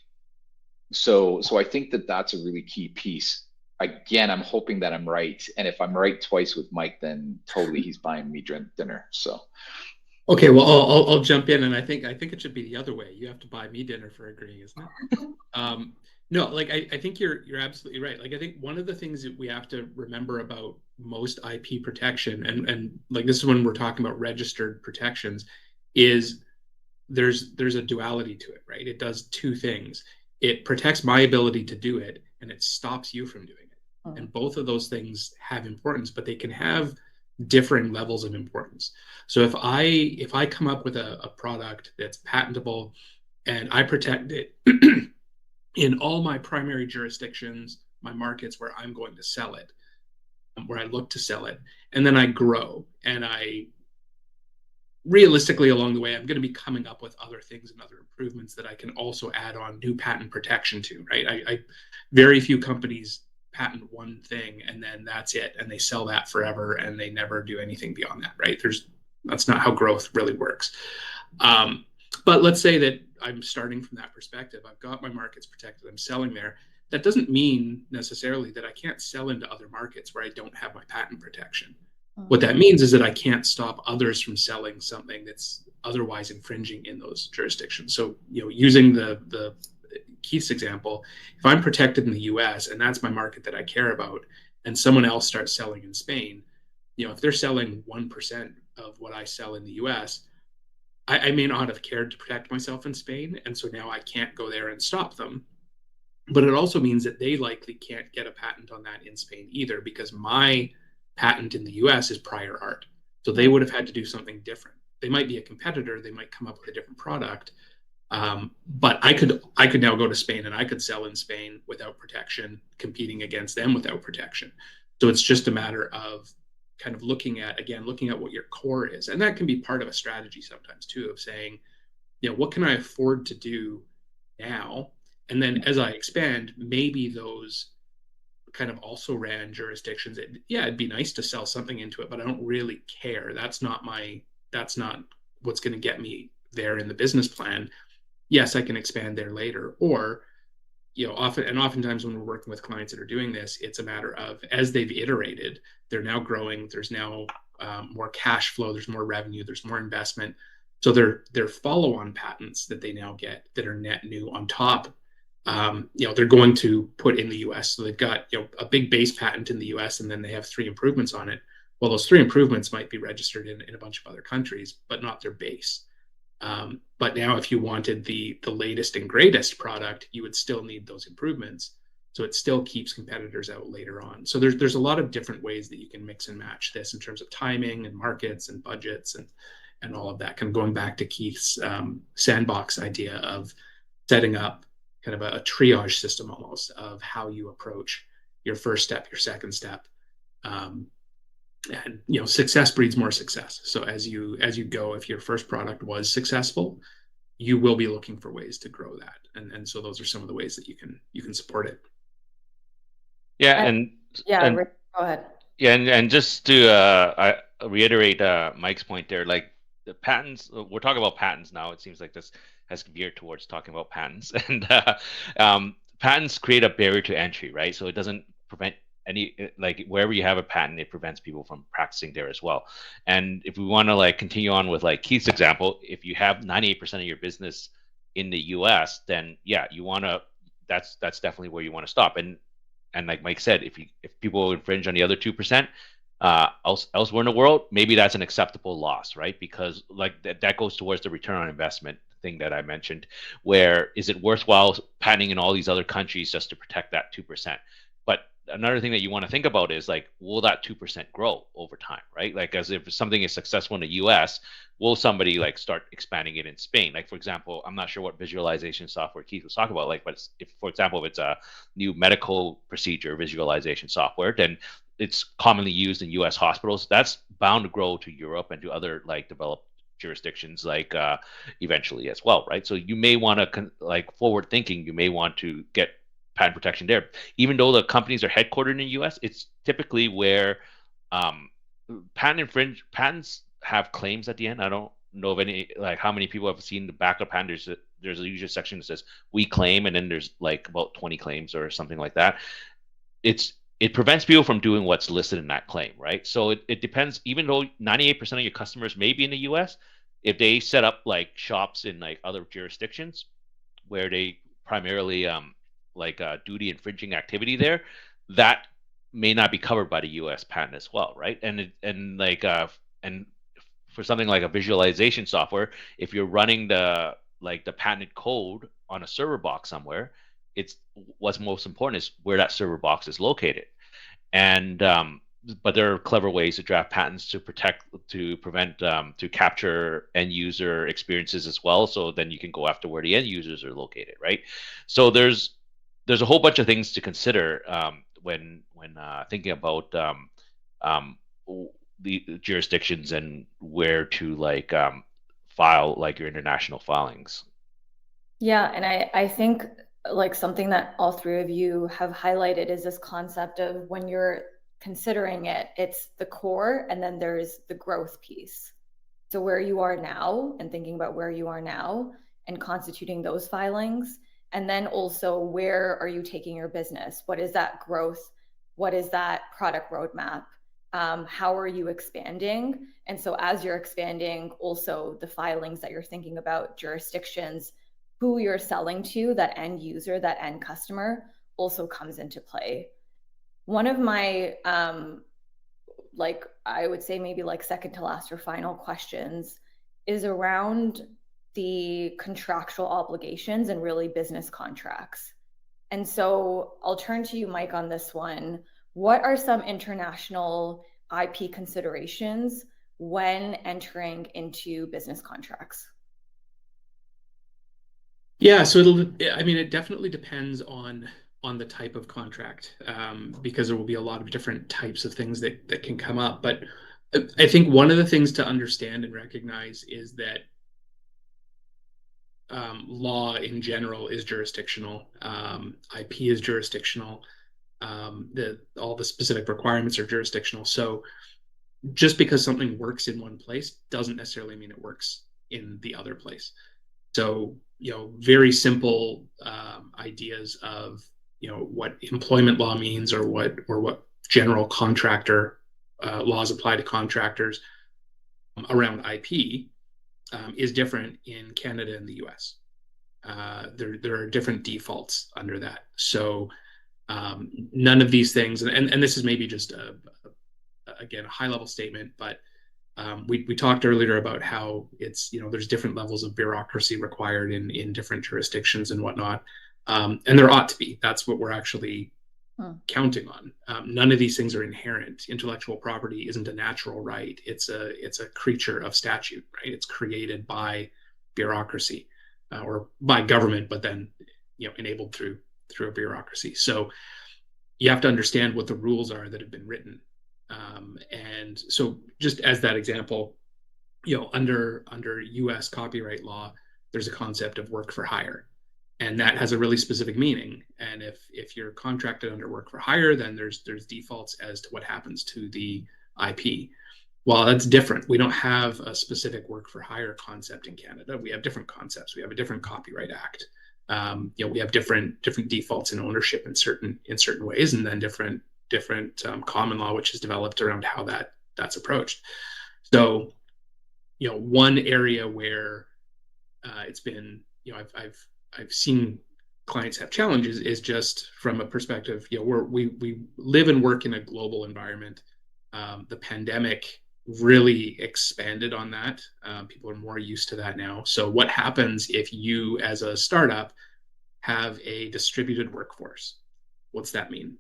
So I think that that's a really key piece. Again, I'm hoping that I'm right, and if I'm right twice with Mike, then totally he's buying me dinner. So. Okay, well, I'll jump in, and I think it should be the other way. You have to buy me dinner for agreeing, isn't it? No, I think you're absolutely right. I think one of the things that we have to remember about most IP protection, and this is when we're talking about registered protections, is there's a duality to it, right? It does two things. It protects my ability to do it, and it stops you from doing it. Mm. And both of those things have importance, but they can have differing levels of importance. So if I come up with a product that's patentable and I protect it in all my primary jurisdictions, my markets where I'm going to sell it, where I look to sell it, and then I grow and I realistically along the way I'm going to be coming up with other things and other improvements that I can also add on new patent protection to, right? I very few companies patent one thing and then that's it and they sell that forever and they never do anything beyond that, right? That's not how growth really works. um, but let's say that I'm starting from that perspective. I've got my markets protected, I'm selling there. That doesn't mean necessarily that I can't sell into other markets where I don't have my patent protection. What that means is that I can't stop others from selling something that's otherwise infringing in those jurisdictions. So, using the Keith's example, if I'm protected in the U.S. and that's my market that I care about, and someone else starts selling in Spain, if they're selling 1% of what I sell in the U.S., I may not have cared to protect myself in Spain, and so now I can't go there and stop them. But it also means that they likely can't get a patent on that in Spain either, because my patent in the US is prior art. So they would have had to do something different. They might be a competitor, they might come up with a different product. But I could now go to Spain and I could sell in Spain without protection, competing against them without protection. So it's just a matter of kind of looking at what your core is. And that can be part of a strategy sometimes too, of saying, what can I afford to do now? And then as I expand, maybe those kind of also ran jurisdictions. It'd be nice to sell something into it, but I don't really care. That's not what's going to get me there in the business plan. Yes, I can expand there later. Or, oftentimes when we're working with clients that are doing this, it's a matter of, as they've iterated, they're now growing. There's now more cash flow. There's more revenue. There's more investment. So they're follow-on patents that they now get that are net new on top. They're going to put in the U.S. So they've got a big base patent in the U.S. and then they have 3 improvements on it. Well, those 3 improvements might be registered in a bunch of other countries, but not their base. But now, if you wanted the latest and greatest product, you would still need those improvements. So it still keeps competitors out later on. So there's a lot of different ways that you can mix and match this in terms of timing and markets and budgets and all of that. Kind of going back to Keith's sandbox idea of setting up kind of a triage system almost of how you approach your first step, your second step. And success breeds more success. So as you go, if your first product was successful, you will be looking for ways to grow that, and so those are some of the ways that you can support it. Yeah, Rick, go ahead. Yeah, and just to reiterate Mike's point there, like the patents, we're talking about patents now. It seems like this has geared towards talking about patents, and patents create a barrier to entry, right? So it doesn't prevent any, like wherever you have a patent, it prevents people from practicing there as well. And if we want to like continue on with like Keith's example, if you have 98% of your business in the US, then yeah, you want to, that's definitely where you want to stop. And like Mike said, if people infringe on the other 2%, elsewhere in the world, maybe that's an acceptable loss, right? Because like that goes towards the return on investment thing that I mentioned, where is it worthwhile patenting in all these other countries just to protect that 2%? But another thing that you want to think about is like, will that 2% grow over time, right? Like as if something is successful in the US, will somebody like start expanding it in Spain? Like for example, I'm not sure what visualization software Keith was talking about, like, but if for example, if it's a new medical procedure visualization software, then it's commonly used in US hospitals. That's bound to grow to Europe and to other like developed jurisdictions like eventually as well, right? So you may want to like forward thinking, you may want to get patent protection there. Even though the companies are headquartered in the US, it's typically where um, patents have claims at the end. I don't know of any, like how many people have seen the back of patent. There's a usual section that says we claim, and then there's like about 20 claims or something like that. It prevents people from doing what's listed in that claim, right? So it depends, even though 98% of your customers may be in the US, if they set up like shops in like other jurisdictions where they primarily duty infringing activity there, that may not be covered by the US patent as well, right? And for something like a visualization software, if you're running the patented code on a server box somewhere, it's what's most important is where that server box is located. And but there are clever ways to draft patents to prevent, to capture end user experiences as well. So then you can go after where the end users are located, right? So there's a whole bunch of things to consider when thinking about the jurisdictions and where to file like your international filings. Yeah, and I think like something that all three of you have highlighted is this concept of when you're considering it, it's the core and then there's the growth piece. So where you are now and thinking about where you are now and constituting those filings. And then also where are you taking your business? What is that growth? What is that product roadmap? How are you expanding? And so as you're expanding, also the filings that you're thinking about, jurisdictions, who you're selling to, that end user, that end customer also comes into play. One of my like I would say maybe like second to last or final questions is around the contractual obligations and really business contracts. And so I'll turn to you, Mike, on this one. What are some international IP considerations when entering into business contracts? Yeah, so it definitely depends on the type of contract, because there will be a lot of different types of things that can come up. But I think one of the things to understand and recognize is that law in general is jurisdictional. IP is jurisdictional. All the specific requirements are jurisdictional. So just because something works in one place doesn't necessarily mean it works in the other place. So, very simple ideas of, what employment law means or what general contractor laws apply to contractors around IP is different in Canada and the US. There are different defaults under that. So none of these things, and this is maybe just again, a high level statement, but we talked earlier about how it's, there's different levels of bureaucracy required in different jurisdictions and whatnot. And there ought to be. That's what we're actually counting on. None of these things are inherent. Intellectual property isn't a natural right. It's a creature of statute, right? It's created by bureaucracy or by government, but then enabled through a bureaucracy. So you have to understand what the rules are that have been written. And so just as that example, under US copyright law, there's a concept of work for hire. And that has a really specific meaning. And if you're contracted under work for hire, then there's defaults as to what happens to the IP. Well, that's different. We don't have a specific work for hire concept in Canada. We have different concepts. We have a different Copyright Act. We have different defaults in ownership in certain ways, and then different common law, which is developed around how that's approached. So, one area where it's been, I've seen clients have challenges is just from a perspective, we live and work in a global environment. The pandemic really expanded on that. People are more used to that now. So what happens if you, as a startup, have a distributed workforce? What's that mean?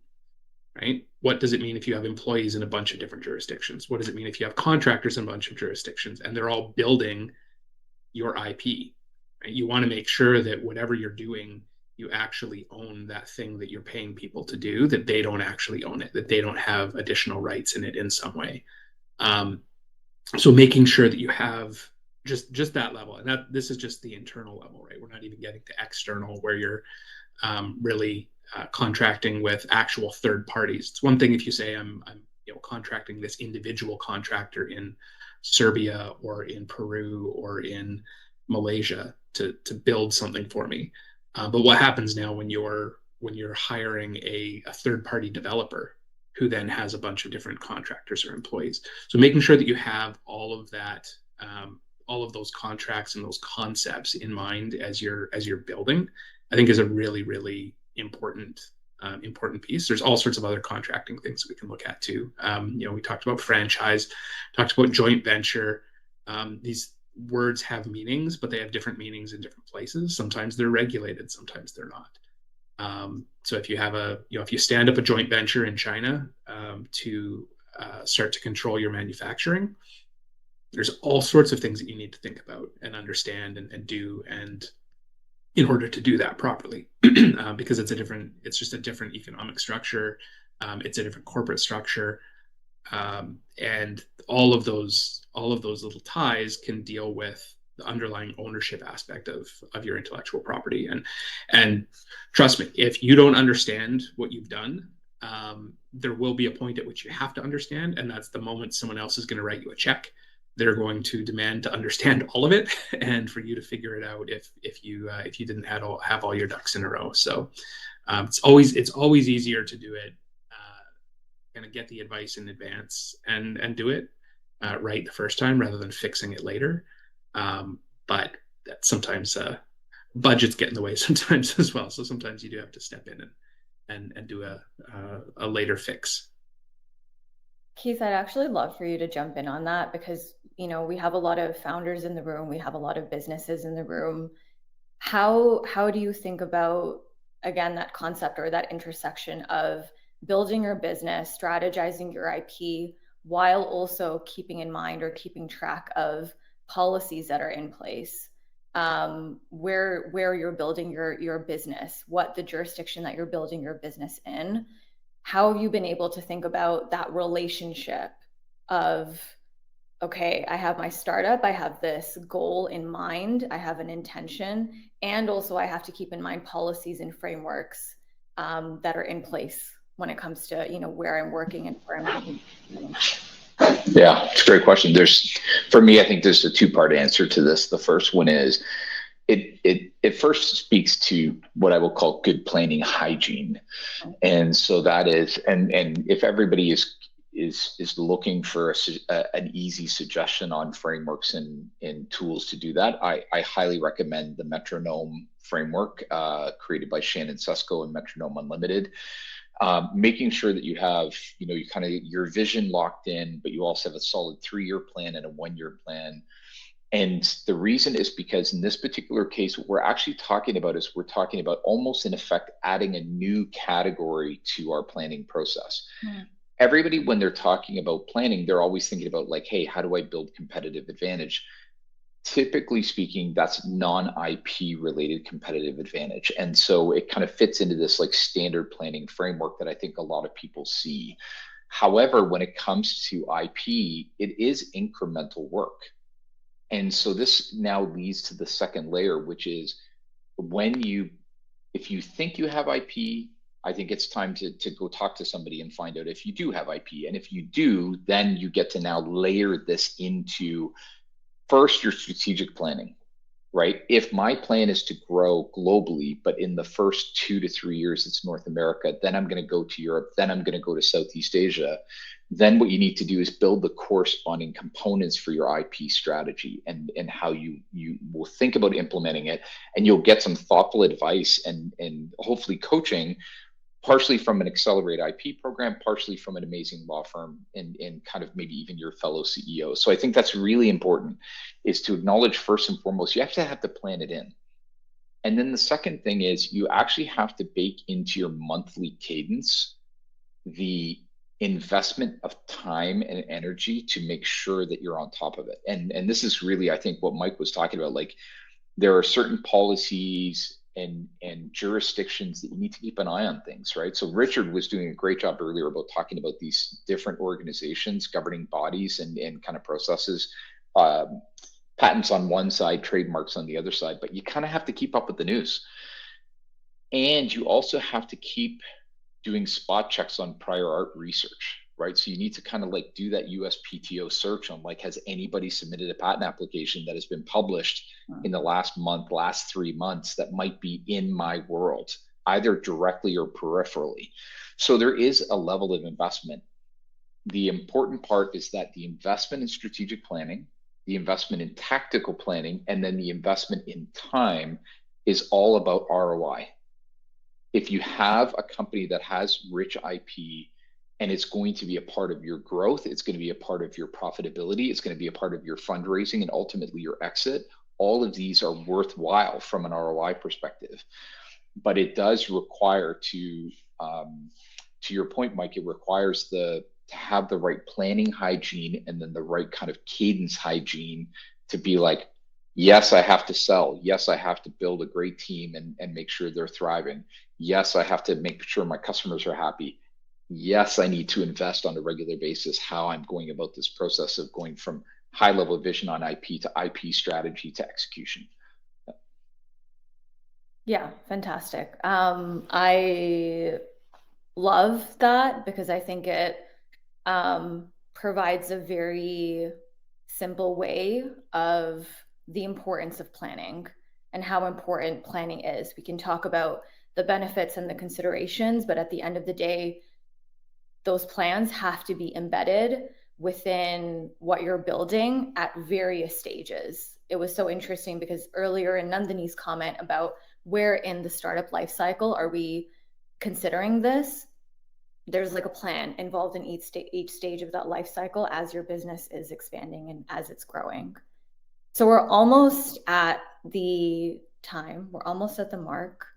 Right? What does it mean if you have employees in a bunch of different jurisdictions? What does it mean if you have contractors in a bunch of jurisdictions and they're all building your IP? Right? You want to make sure that whatever you're doing, you actually own that thing that you're paying people to do, that they don't actually own it, that they don't have additional rights in it in some way. So making sure that you have just that level, and that this is just the internal level, right? We're not even getting to external where you're really contracting with actual third parties. It's one thing if you say I'm contracting this individual contractor in Serbia or in Peru or in Malaysia to build something for me. But what happens now when you're hiring a third party developer who then has a bunch of different contractors or employees? So making sure that you have all of that, all of those contracts and those concepts in mind as you're building, I think is a really, really important piece. There's all sorts of other contracting things we can look at too. We talked about franchise, talked about joint venture. These words have meanings, but they have different meanings in different places. Sometimes they're regulated, sometimes they're not. So if you have if you stand up a joint venture in China to start to control your manufacturing, there's all sorts of things that you need to think about and understand and do, and in order to do that properly, because it's just a different economic structure. It's a different corporate structure. And all of those little ties can deal with the underlying ownership aspect of your intellectual property. And trust me, if you don't understand what you've done, there will be a point at which you have to understand, and that's the moment someone else is going to write you a check. They're going to demand to understand all of it, and for you to figure it out if you didn't have all your ducks in a row. So it's always easier to do it, kind of get the advice in advance and do it right the first time rather than fixing it later. But that sometimes budgets get in the way sometimes as well. So sometimes you do have to step in and do a later fix. Keith, I'd actually love for you to jump in on that because, we have a lot of founders in the room. We have a lot of businesses in the room. How do you think about, again, that concept or that intersection of building your business, strategizing your IP, while also keeping in mind or keeping track of policies that are in place, where you're building your business, what the jurisdiction that you're building your business in? How have you been able to think about that relationship of, okay, I have my startup, I have this goal in mind, I have an intention, and also I have to keep in mind policies and frameworks that are in place when it comes to where I'm working and where I'm going. Yeah, it's a great question. For me, I think there's a two-part answer to this. The first one is it first speaks to what I will call good planning hygiene, and so that is, and if everybody is looking for an easy suggestion on frameworks and tools to do that, I highly recommend the Metronome framework created by Shannon Susko and Metronome Unlimited. Making sure that you have, you kind of your vision locked in, but you also have a solid 3-year plan and a 1-year plan. And the reason is because in this particular case, what we're actually talking about is we're talking about almost in effect adding a new category to our planning process. Everybody, when they're talking about planning, they're always thinking about like, hey, how do I build competitive advantage? Typically speaking, that's non-IP related competitive advantage. And so it kind of fits into this like standard planning framework that I think a lot of people see. However, when it comes to IP, it is incremental work. And so this now leads to the second layer, which is if you think you have IP, I think it's time to go talk to somebody and find out if you do have IP. And if you do, then you get to now layer this into first your strategic planning, right? If my plan is to grow globally, but in the first 2 to 3 years, it's North America, then I'm going to go to Europe, then I'm going to go to Southeast Asia. Then what you need to do is build the corresponding components for your IP strategy and how you will think about implementing it. And you'll get some thoughtful advice and hopefully coaching, partially from an Accelerate IP program, partially from an amazing law firm, and kind of maybe even your fellow CEO. So I think that's really important, is to acknowledge first and foremost, you have to plan it in. And then the second thing is you actually have to bake into your monthly cadence the investment of time and energy to make sure that you're on top of it. And this is really, I think, what Mike was talking about. Like, there are certain policies and jurisdictions that you need to keep an eye on things, right? So Richard was doing a great job earlier about talking about these different organizations, governing bodies and kind of processes, patents on one side, trademarks on the other side, but you kind of have to keep up with the news. And you also have to keep doing spot checks on prior art research, right? So you need to kind of like do that USPTO search on like, has anybody submitted a patent application that has been published in the last month, last 3 months that might be in my world, either directly or peripherally? So there is a level of investment. The important part is that the investment in strategic planning, the investment in tactical planning, and then the investment in time is all about ROI. If you have a company that has rich IP and it's going to be a part of your growth. It's going to be a part of your profitability. It's going to be a part of your fundraising and ultimately your exit. All of these are worthwhile from an ROI perspective, but it does require to your point, Mike, it requires to have the right planning hygiene and then the right kind of cadence hygiene to be like, yes, I have to sell. Yes, I have to build a great team and make sure they're thriving. Yes, I have to make sure my customers are happy. Yes, I need to invest on a regular basis how I'm going about this process of going from high level vision on IP to IP strategy to execution. Yeah, fantastic. I love that because I think it provides a very simple way of the importance of planning and how important planning is. We can talk about the benefits and the considerations, but at the end of the day, those plans have to be embedded within what you're building at various stages. It was so interesting because earlier in Nandini's comment about where in the startup life cycle are we considering this, there's like a plan involved in each stage of that life cycle as your business is expanding and as it's growing. So we're almost at the time, we're almost at the mark.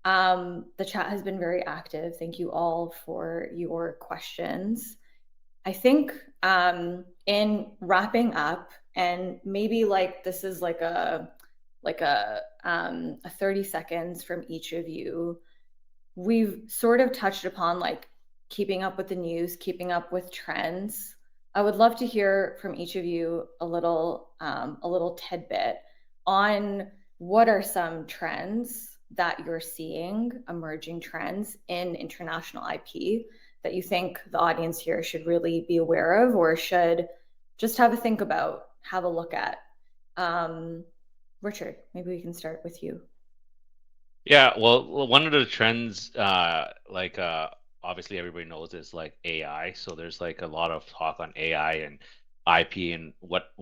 The chat has been very active. Thank you all for your questions. I think in wrapping up, and maybe like this is like a 30 seconds from each of you. We've sort of touched upon like keeping up with the news, keeping up with trends. I would love to hear from each of you a little tidbit on what are some trends that you're seeing, emerging trends in international IP that you think the audience here should really be aware of or should just have a think about, have a look at. Richard, maybe we can start with you. Yeah, well, one of the trends, obviously everybody knows is like AI. So there's like a lot of talk on AI and IP and what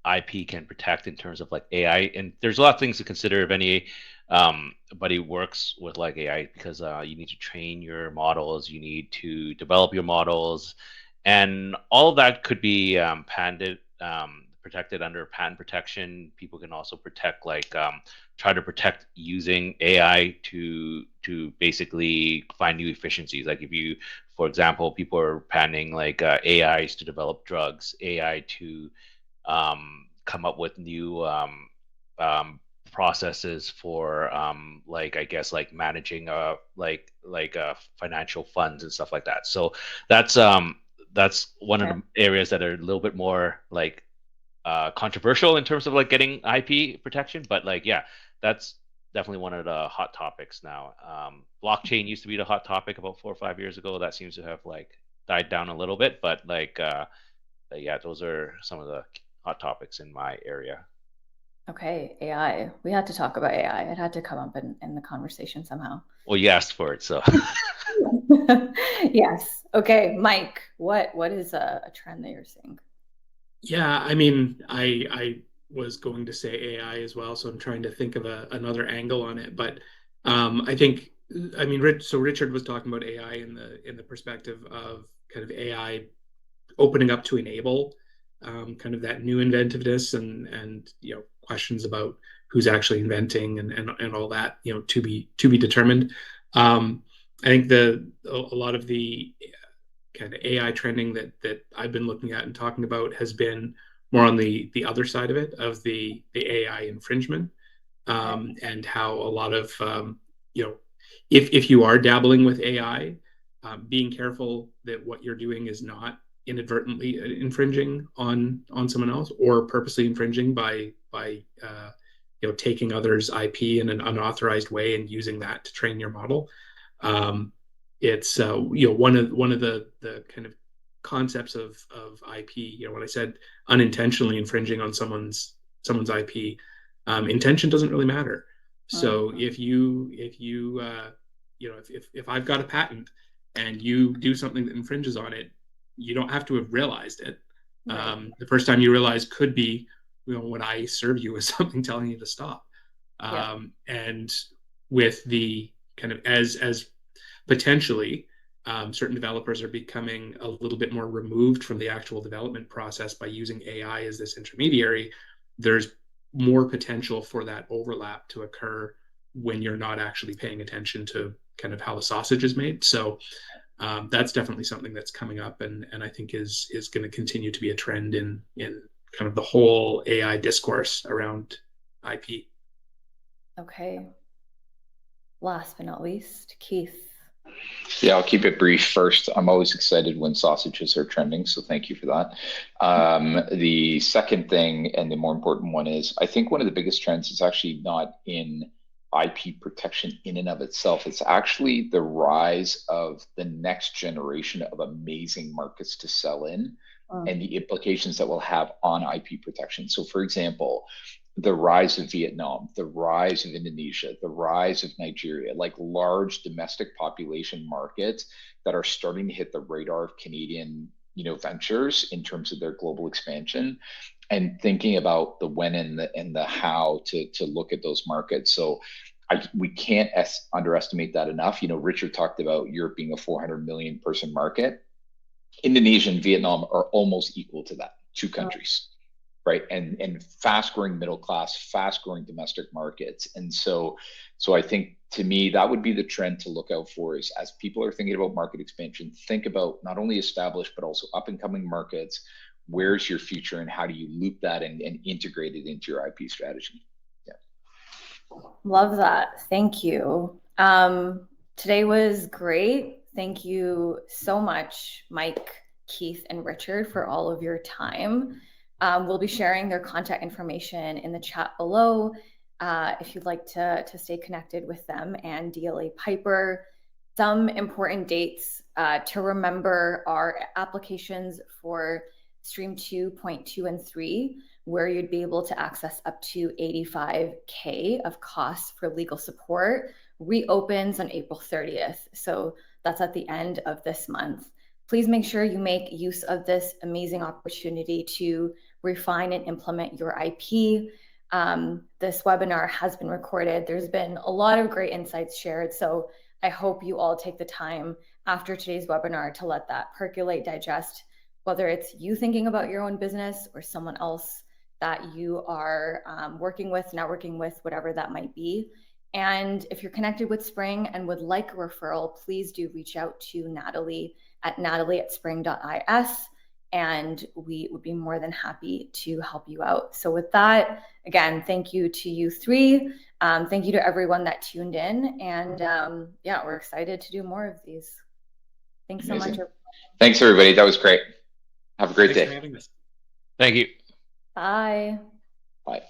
IP can protect in terms of like AI. And there's a lot of things to consider if anybody works with like AI because you need to train your models, you need to develop your models, and all of that could be protected under patent protection. People can also protect try to protect using AI to basically find new efficiencies. Like if you, for example, people are patenting like AIs to develop drugs, AI to come up with new processes for like I guess like managing financial funds and stuff like that. So that's one of the areas that are a little bit more like controversial in terms of like getting IP protection, but like yeah, that's definitely one of the hot topics now. Blockchain used to be the hot topic about 4 or 5 years ago. That seems to have like died down a little bit, but like yeah, those are some of the hot topics in my area. Okay, AI. We had to talk about AI. It had to come up in the conversation somehow. Well, you asked for it, so. Yes. Okay, Mike, what is a trend that you're seeing? Yeah, I mean, I was going to say AI as well, so I'm trying to think of another angle on it. But I think, I mean, so Richard was talking about AI in the perspective of kind of AI opening up to enable kind of that new inventiveness and questions about who's actually inventing and all that to be determined. I think a lot of the kind of AI trending that I've been looking at and talking about has been more on the other side of it, of the AI infringement, and how a lot of if you are dabbling with AI, being careful that what you're doing is not inadvertently infringing on someone else or purposely infringing by taking others' IP in an unauthorized way and using that to train your model. It's one of the kind of concepts of IP. When I said unintentionally infringing on someone's IP, intention doesn't really matter. So if I've got a patent and you do something that infringes on it, you don't have to have realized it. Right. The first time you realize could be when I serve you with something telling you to stop. And with the kind of as potentially certain developers are becoming a little bit more removed from the actual development process by using AI as this intermediary, there's more potential for that overlap to occur when you're not actually paying attention to kind of how the sausage is made. So that's definitely something that's coming up, and I think is going to continue to be a trend in kind of the whole AI discourse around IP. Okay. Last but not least, Keith. Yeah, I'll keep it brief first. I'm always excited when sausages are trending, so thank you for that. The second thing, and the more important one, is I think one of the biggest trends is actually not in IP protection in and of itself. It's actually the rise of the next generation of amazing markets to sell in and the implications that will have on IP protection. So, for example, the rise of Vietnam, the rise of Indonesia, the rise of Nigeria, like large domestic population markets that are starting to hit the radar of Canadian, ventures in terms of their global expansion, and thinking about the when and the how to look at those markets. So we can't underestimate that enough. Richard talked about Europe being a 400 million person market. Indonesia and Vietnam are almost equal to that, two countries. Right, and fast growing middle class, fast growing domestic markets. And so I think, to me, that would be the trend to look out for, is as people are thinking about market expansion, think about not only established but also up and coming markets. Where's your future, and how do you loop that and integrate it into your IP strategy? Yeah. Love that. Thank you. Today was great. Thank you so much, Mike, Keith, and Richard, for all of your time. We'll be sharing their contact information in the chat below if you'd like to stay connected with them and DLA Piper. Some important dates to remember are applications for Stream 2.2 and 3, where you'd be able to access up to $85K of costs for legal support, reopens on April 30th. So that's at the end of this month. Please make sure you make use of this amazing opportunity to refine and implement your IP. This webinar has been recorded. There's been a lot of great insights shared. So I hope you all take the time after today's webinar to let that percolate, digest, whether it's you thinking about your own business or someone else that you are working with, networking with, whatever that might be. And if you're connected with Spring and would like a referral, please do reach out to Natalie at natalie@spring.is, and we would be more than happy to help you out. So with that, again, thank you to you three. Thank you to everyone that tuned in. And yeah, we're excited to do more of these. Thanks so much. Thanks, everybody. That was great. Have a great day. Thanks for having us. Thank you. Bye. Bye.